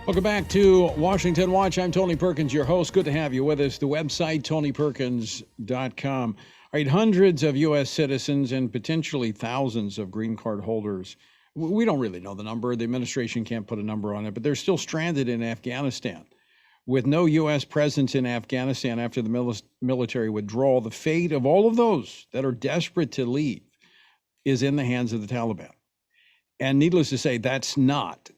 Welcome back to Washington Watch. I'm Tony Perkins, your host. Good to have you with us. The website, tonyperkins.com. All right, hundreds of U.S. citizens and potentially thousands of green card holders. We don't really know the number. The administration can't put a number on it, but they're still stranded in Afghanistan. With no U.S. presence in Afghanistan after the military withdrawal, the fate of all of those that are desperate to leave is in the hands of the Taliban. And needless to say, that's not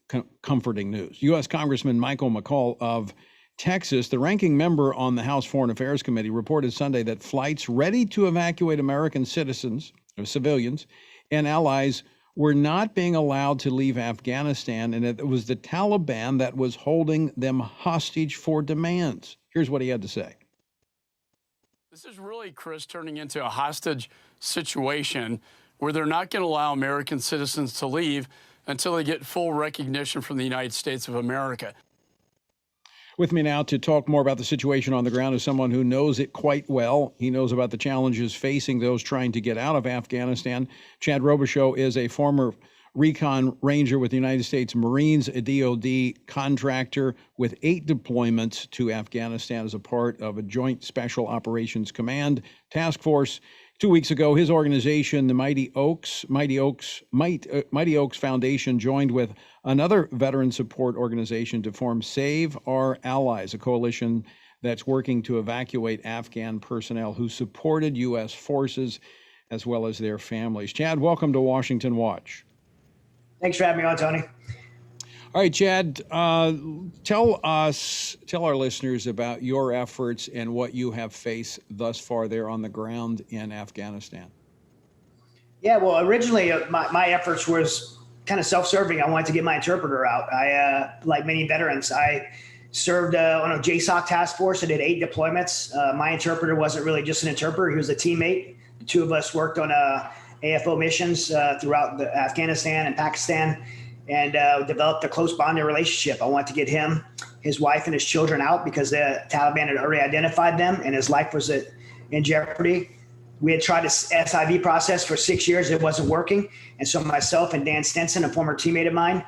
comforting news. U.S. Congressman Michael McCaul of Texas, the ranking member on the House Foreign Affairs Committee, reported Sunday that flights ready to evacuate American citizens, or civilians, and allies were not being allowed to leave Afghanistan, and it was the Taliban that was holding them hostage for demands. Here's what he had to say. This is really, Chris, turning into a hostage situation where they're not going to allow American citizens to leave until they get full recognition from the United States of America. With me now to talk more about the situation on the ground is someone who knows it quite well. He knows about the challenges facing those trying to get out of Afghanistan. Chad Robichaux is a former recon ranger with the United States Marines, a DoD contractor with 8 deployments to Afghanistan as a part of a Joint Special Operations Command task force. 2 weeks ago, his organization, the Mighty Oaks Foundation, joined with another veteran support organization to form Save Our Allies, a coalition that's working to evacuate Afghan personnel who supported U.S. forces as well as their families. Chad, welcome to Washington Watch. Thanks for having me on, Tony. All right, Chad, tell our listeners about your efforts and what you have faced thus far there on the ground in Afghanistan. Yeah, well, originally my efforts was kind of self-serving. I wanted to get my interpreter out. I, like many veterans, I served on a JSOC task force. I did 8 deployments. My interpreter wasn't really just an interpreter. He was a teammate. The two of us worked on AFO missions throughout Afghanistan and Pakistan, and developed a close bonding relationship. I wanted to get him, his wife, and his children out because the Taliban had already identified them and his life was in jeopardy. We had tried a SIV process for 6 years. It wasn't working. And so myself and Dan Stenson, a former teammate of mine,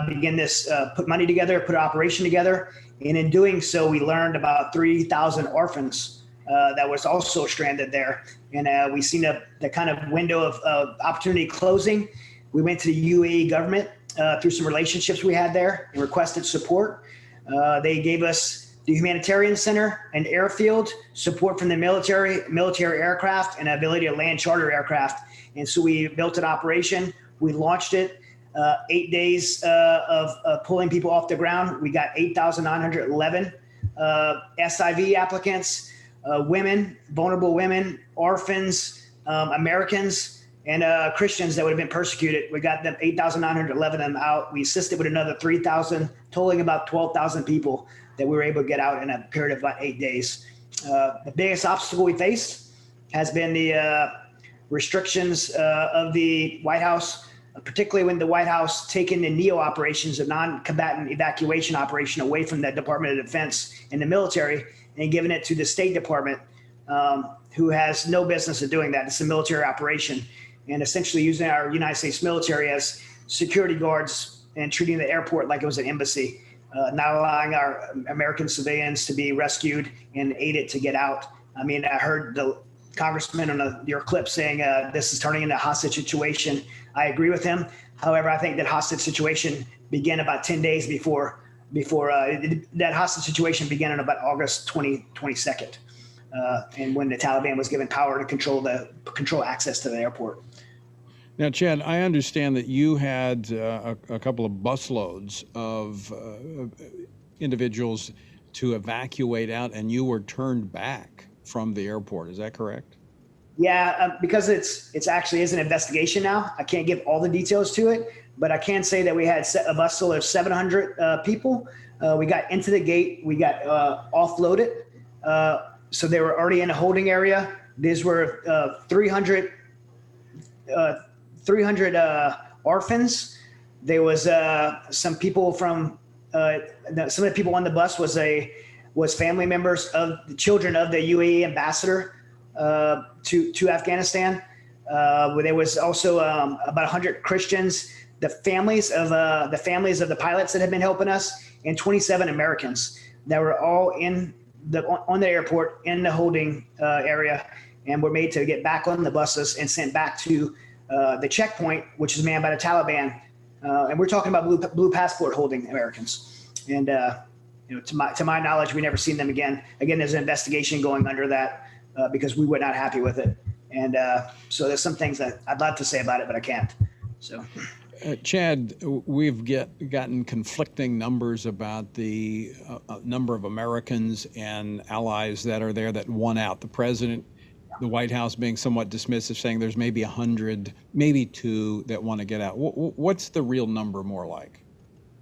began this, put money together, put an operation together. And in doing so, we learned about 3,000 orphans that was also stranded there. And we seen the kind of window of opportunity closing. We went to the UAE government through some relationships we had there and requested support. They gave us the humanitarian center and airfield, support from the military aircraft, and ability to land charter aircraft. And so we built an operation. We launched it. 8 days of pulling people off the ground. We got 8,911 SIV applicants, women, vulnerable women, orphans, Americans, and Christians that would have been persecuted. We got them 8,911 of them out. We assisted with another 3,000, totaling about 12,000 people that we were able to get out in a period of about 8 days. The biggest obstacle we faced has been the restrictions of the White House, particularly when the White House taken the NEO operations, a non-combatant evacuation operation, away from the Department of Defense and the military and given it to the State Department, who has no business of doing that. It's a military operation. And essentially using our United States military as security guards and treating the airport like it was an embassy, not allowing our American civilians to be rescued and aided to get out. I mean, I heard the congressman on your clip saying this is turning into a hostage situation. I agree with him. However, I think that hostage situation began about 10 days before that hostage situation began on about August 22nd. And when the Taliban was given power to control access to the airport. Now, Chad, I understand that you had a couple of busloads of individuals to evacuate out, and you were turned back from the airport. Is that correct? Yeah, because it's actually is an investigation now. I can't give all the details to it, but I can say that we had a busload of 700 people. We got into the gate. We got offloaded. So they were already in a holding area. These were 300 orphans. There was some people from some of the people on the bus was family members of the children of the UAE ambassador to Afghanistan. There was also about 100 Christians the families of the pilots that have been helping us, and 27 Americans that were all on the airport in the holding area, and were made to get back on the buses and sent back to the checkpoint, which is manned by the Taliban. And we're talking about blue passport holding Americans. And to my knowledge, we never seen them again. Again, there's an investigation going under that because we were not happy with it. And so there's some things that I'd love to say about it, but I can't. So. Chad, we've gotten conflicting numbers about the number of Americans and allies that are there that won out. The president, the White House being somewhat dismissive, saying there's maybe 100, maybe 2 that want to get out. What's the real number more like?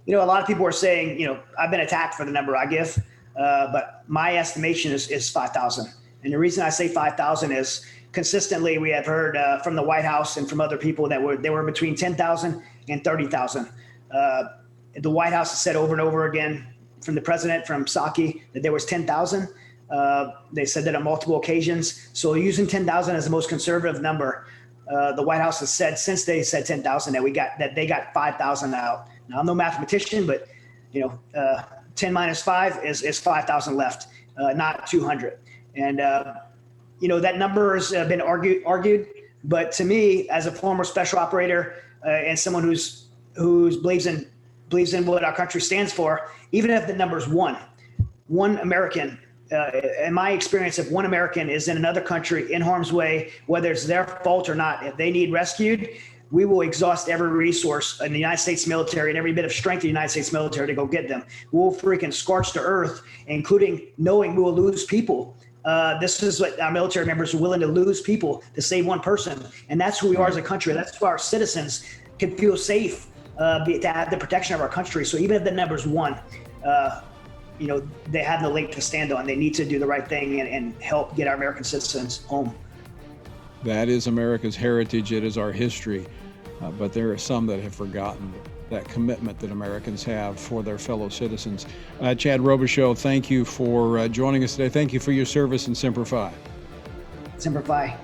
A lot of people are saying, I've been attacked for the number I give, but my estimation is 5,000. And the reason I say 5,000 is consistently we have heard from the White House and from other people that they were between 10,000 and 30,000. The White House has said over and over again from the president, from Psaki, that there was 10,000. They said that on multiple occasions. So using 10,000 as the most conservative number, the White House has said since they said 10,000 that they got 5,000 out. Now, I'm no mathematician, but 10 minus 5 is 5,000 left, not 200. And that number has been argued, but to me, as a former special operator and someone who believes in what our country stands for, even if the number is one American, in my experience, if one American is in another country in harm's way, whether it's their fault or not, if they need rescued, we will exhaust every resource in the United States military and every bit of strength of the United States military to go get them. We'll freaking scorch the earth, including knowing we will lose people. This is what our military members are willing to lose people to save one person. And that's who we are as a country. That's why our citizens can feel safe to have the protection of our country. So even if the number's 1, they have no leg to stand on. They need to do the right thing and help get our American citizens home. That is America's heritage. It is our history. But there are some that have forgotten that commitment that Americans have for their fellow citizens. Chad Robichaux, thank you for joining us today. Thank you for your service in Semper Fi. Semper Fi.